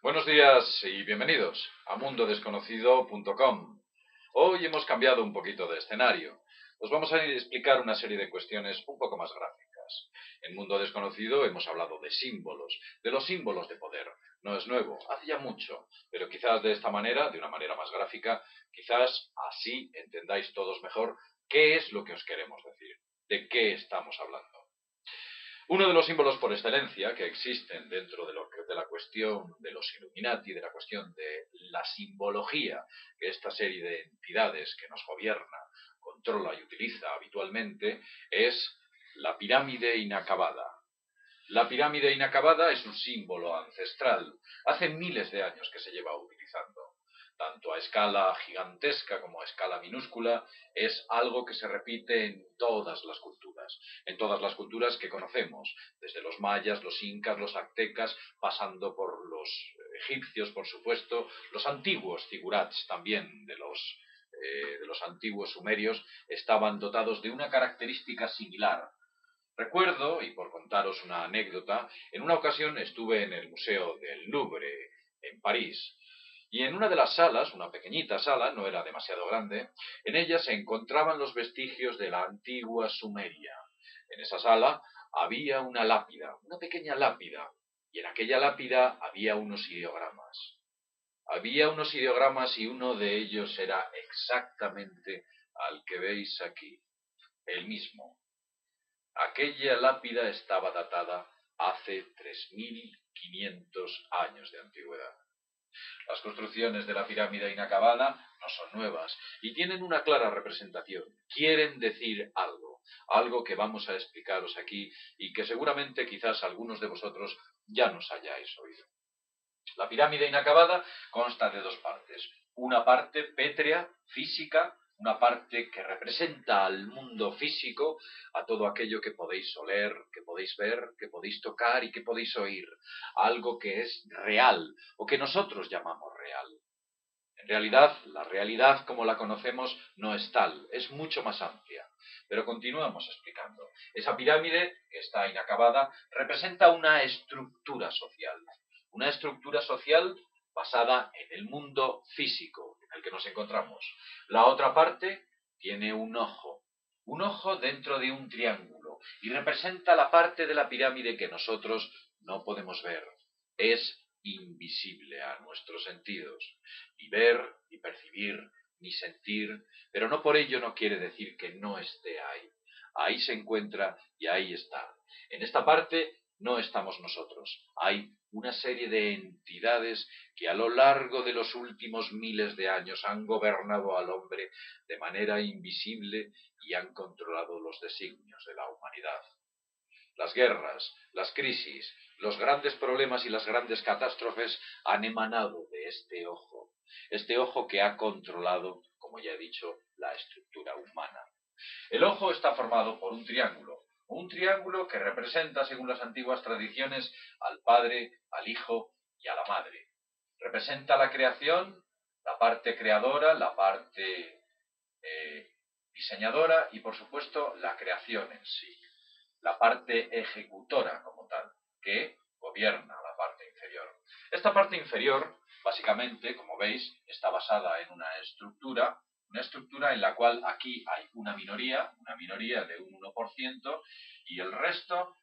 Buenos días y bienvenidos a mundodesconocido.com. Hoy hemos cambiado un poquito de escenario. Os vamos a explicar una serie de cuestiones un poco más gráficas. En Mundo Desconocido hemos hablado de símbolos, de los símbolos de poder. No es nuevo, hace ya mucho, pero quizás de esta manera, de una manera más gráfica, quizás así entendáis todos mejor qué es lo que os queremos decir, de qué estamos hablando. Uno de los símbolos por excelencia que existen dentro de la cuestión de los Illuminati, de la cuestión de la simbología que esta serie de entidades que nos gobierna, controla y utiliza habitualmente, es la pirámide inacabada. La pirámide inacabada es un símbolo ancestral. Hace miles de años que se lleva utilizando. Tanto a escala gigantesca como a escala minúscula, es algo que se repite en todas las culturas que conocemos, desde los mayas, los incas, los aztecas, pasando por los egipcios, por supuesto, los antiguos zigurats también de los antiguos sumerios, estaban dotados de una característica similar. Recuerdo, y por contaros una anécdota, en una ocasión estuve en el Museo del Louvre, en París, y en una de las salas, una pequeñita sala, no era demasiado grande, en ella se encontraban los vestigios de la antigua Sumeria. En esa sala había una lápida, una pequeña lápida, y en aquella lápida había unos ideogramas. Había unos ideogramas y uno de ellos era exactamente al que veis aquí, el mismo. Aquella lápida estaba datada hace 3500 años de antigüedad. Las construcciones de la pirámide inacabada no son nuevas y tienen una clara representación. Quieren decir algo, algo que vamos a explicaros aquí y que seguramente quizás algunos de vosotros ya nos hayáis oído. La pirámide inacabada consta de dos partes. Una parte pétrea, física, una parte que representa al mundo físico, a todo aquello que podéis oler, que podéis ver, que podéis tocar y que podéis oír. Algo que es real, o que nosotros llamamos real. En realidad, la realidad como la conocemos no es tal, es mucho más amplia. Pero continuamos explicando. Esa pirámide, que está inacabada, representa una estructura social. Una estructura social basada en el mundo físico en el que nos encontramos. La otra parte tiene un ojo dentro de un triángulo, y representa la parte de la pirámide que nosotros no podemos ver. Es invisible a nuestros sentidos. Ni ver, ni percibir, ni sentir, pero no por ello no quiere decir que no esté ahí. Ahí se encuentra y ahí está. En esta parte no estamos nosotros. Hay una serie de entidades que a lo largo de los últimos miles de años han gobernado al hombre de manera invisible y han controlado los designios de la humanidad. Las guerras, las crisis, los grandes problemas y las grandes catástrofes han emanado de este ojo que ha controlado, como ya he dicho, la estructura humana. El ojo está formado por un triángulo que representa, según las antiguas tradiciones, al Padre, al Hijo y a la Madre. Representa la creación, la parte creadora, la parte diseñadora y, por supuesto, la creación en sí. La parte ejecutora como tal, que gobierna la parte inferior. Esta parte inferior, básicamente, como veis, está basada en una estructura en la cual aquí hay una minoría de un 1%, y el resto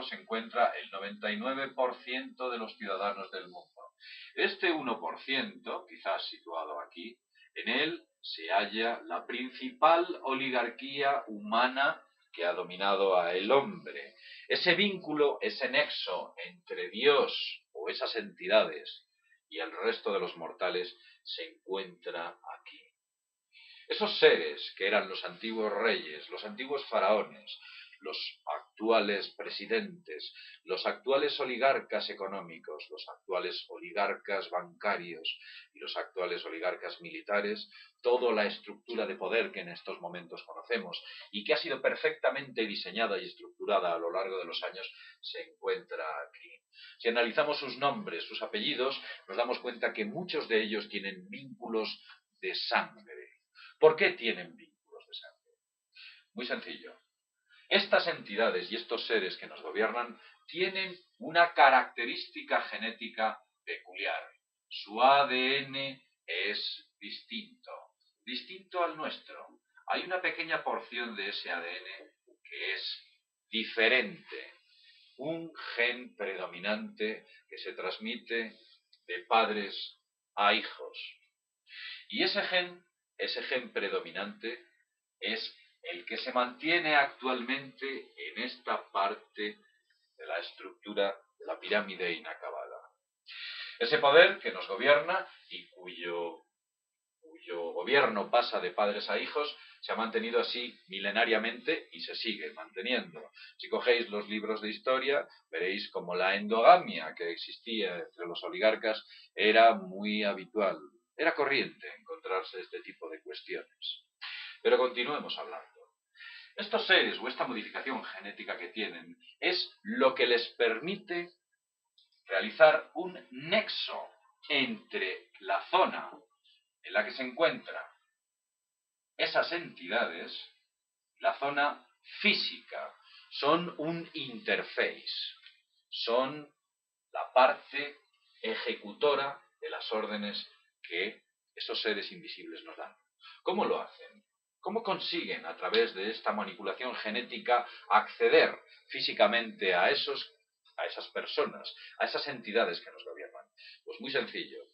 se encuentra el 99% de los ciudadanos del mundo. Este 1%, quizás situado aquí, en él se halla la principal oligarquía humana que ha dominado a el hombre. Ese vínculo, ese nexo entre Dios o esas entidades y el resto de los mortales se encuentra aquí. Esos seres que eran los antiguos reyes, los antiguos faraones, los actuales presidentes, los actuales oligarcas económicos, los actuales oligarcas bancarios y los actuales oligarcas militares, toda la estructura de poder que en estos momentos conocemos y que ha sido perfectamente diseñada y estructurada a lo largo de los años, se encuentra aquí. Si analizamos sus nombres, sus apellidos, nos damos cuenta que muchos de ellos tienen vínculos de sangre. ¿Por qué tienen vínculos de sangre? Muy sencillo. Estas entidades y estos seres que nos gobiernan tienen una característica genética peculiar. Su ADN es distinto al nuestro. Hay una pequeña porción de ese ADN que es diferente. Un gen predominante que se transmite de padres a hijos. Y ese gen predominante, es el que se mantiene actualmente en esta parte de la estructura de la pirámide inacabada. Ese poder que nos gobierna y cuyo gobierno pasa de padres a hijos, se ha mantenido así milenariamente y se sigue manteniendo. Si cogéis los libros de historia, veréis como la endogamia que existía entre los oligarcas era muy habitual. Era corriente encontrarse este tipo de cuestiones. Pero continuemos hablando. Estos seres o esta modificación genética que tienen es lo que les permite realizar un nexo entre la zona en la que se encuentran esas entidades, la zona física. Son un interface, son la parte ejecutora de las órdenes que esos seres invisibles nos dan. ¿Cómo lo hacen? ¿Cómo consiguen, a través de esta manipulación genética, acceder físicamente a esas personas, a esas entidades que nos gobiernan? Pues muy sencillo.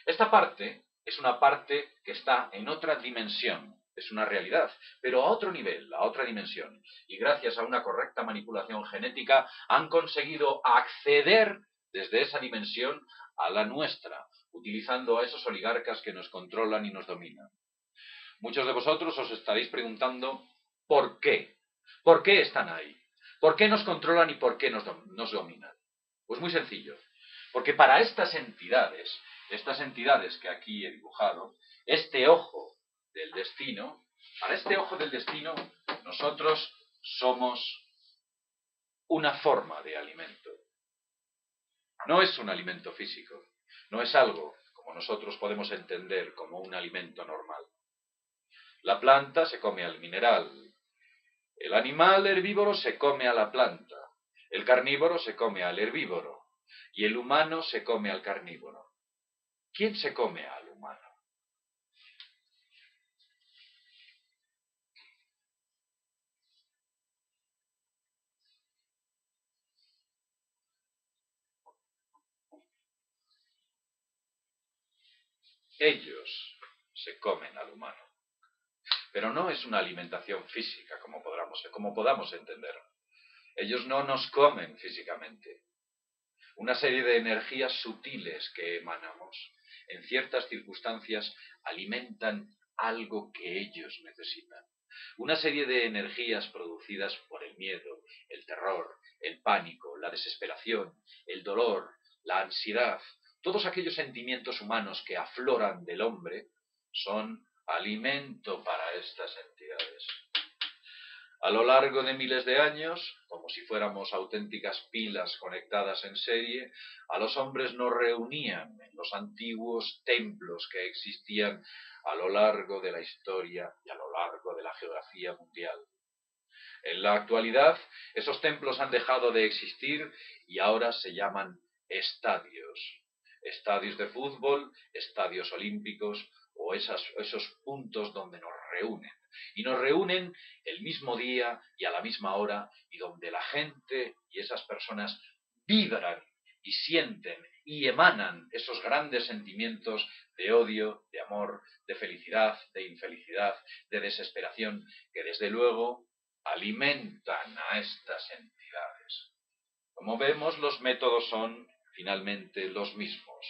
Esta parte es una parte que está en otra dimensión, es una realidad, pero a otro nivel, a otra dimensión. Y gracias a una correcta manipulación genética han conseguido acceder desde esa dimensión a la nuestra, utilizando a esos oligarcas que nos controlan y nos dominan. Muchos de vosotros os estaréis preguntando ¿por qué? ¿Por qué están ahí? ¿Por qué nos controlan y por qué nos dominan? Pues muy sencillo. Porque para estas entidades que aquí he dibujado, este ojo del destino, para este ojo del destino, nosotros somos una forma de alimento. No es un alimento físico, no es algo como nosotros podemos entender como un alimento normal. La planta se come al mineral, el animal herbívoro se come a la planta, el carnívoro se come al herbívoro y el humano se come al carnívoro. ¿Quién se come al humano? Ellos se comen al humano. Pero no es una alimentación física como podamos entender. Ellos no nos comen físicamente. Una serie de energías sutiles que emanamos, en ciertas circunstancias, alimentan algo que ellos necesitan. Una serie de energías producidas por el miedo, el terror, el pánico, la desesperación, el dolor, la ansiedad, todos aquellos sentimientos humanos que afloran del hombre, son alimento para estas entidades. A lo largo de miles de años, como si fuéramos auténticas pilas conectadas en serie, a los hombres nos reunían en los antiguos templos que existían a lo largo de la historia y a lo largo de la geografía mundial. En la actualidad, esos templos han dejado de existir y ahora se llaman estadios. Estadios de fútbol, estadios olímpicos o esos puntos donde nos reúnen. Y nos reúnen el mismo día y a la misma hora y donde la gente y esas personas vibran y sienten y emanan esos grandes sentimientos de odio, de amor, de felicidad, de infelicidad, de desesperación, que desde luego alimentan a estas entidades. Como vemos, los métodos son finalmente los mismos.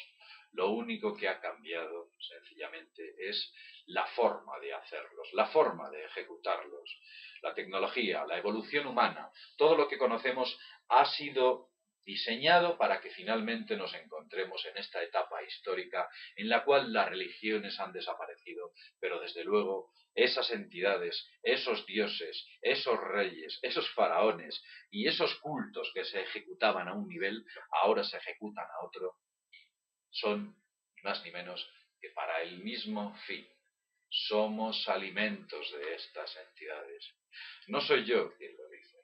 Lo único que ha cambiado, sencillamente, es la forma de hacerlos, la forma de ejecutarlos. La tecnología, la evolución humana, todo lo que conocemos ha sido diseñado para que finalmente nos encontremos en esta etapa histórica en la cual las religiones han desaparecido, pero desde luego esas entidades, esos dioses, esos reyes, esos faraones y esos cultos que se ejecutaban a un nivel, ahora se ejecutan a otro, son ni más ni menos que para el mismo fin. Somos alimentos de estas entidades. No soy yo quien lo dice.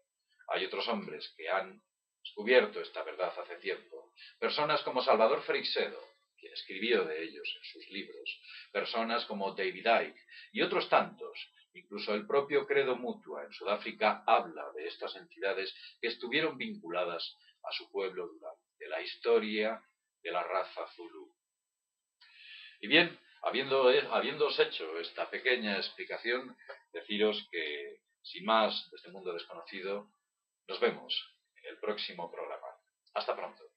Hay otros hombres que han descubierto esta verdad hace tiempo. Personas como Salvador Freixedo, quien escribió de ellos en sus libros, personas como David Icke y otros tantos, incluso el propio Credo Mutua en Sudáfrica habla de estas entidades que estuvieron vinculadas a su pueblo durante la historia de la raza Zulú. Y bien, habiéndoos hecho esta pequeña explicación, deciros que, sin más, de este mundo desconocido, nos vemos en el próximo programa. Hasta pronto.